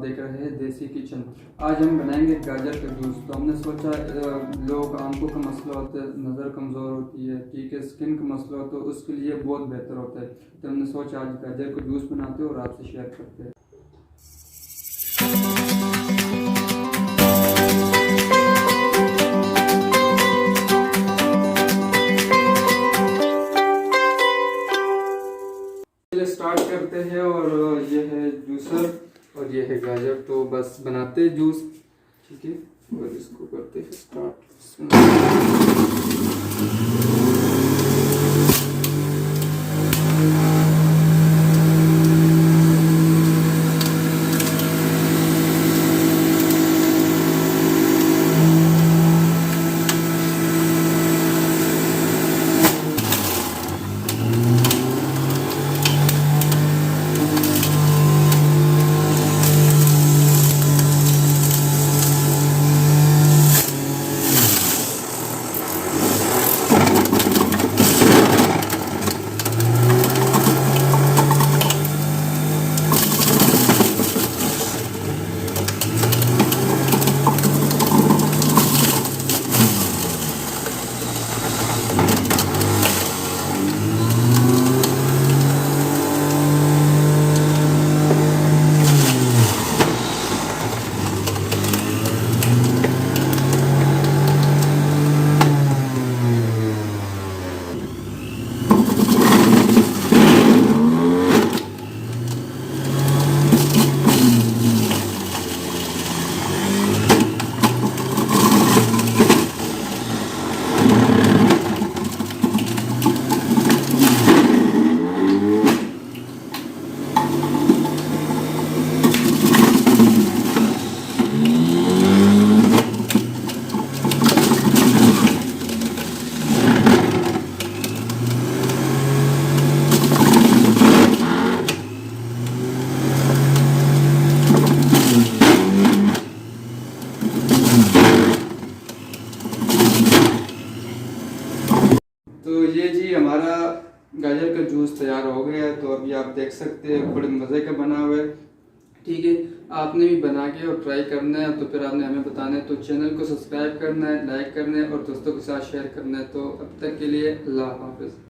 देख रहे हैं देसी किचन। आज हम बनाएंगे गाजर का जूस। तो हमने सोचा लोग आंखों का मसला होता है, नज़र कमज़ोर होती है, ठीक है, स्किन का मसला होता है, तो उसके लिए बहुत बेहतर होता है। तो हमने सोचा आज गाजर का जूस बनाते हैं और आपसे शेयर करते हैं। स्टार्ट करते हैं। और ये है जूसर और ये है गाजर। तो बस बनाते हैं जूस, ठीक है, और इसको करते हैं स्टार्ट। तो ये जी हमारा गाजर का जूस तैयार हो गया है। तो अभी आप देख सकते हैं बड़े मज़े का बना हुआ है, ठीक है। आपने भी बना के और ट्राई करना है, तो फिर आपने हमें बताना है। तो चैनल को सब्सक्राइब करना है, लाइक करना है और दोस्तों के साथ शेयर करना है। तो अब तक के लिए अल्लाह हाफ़िज़।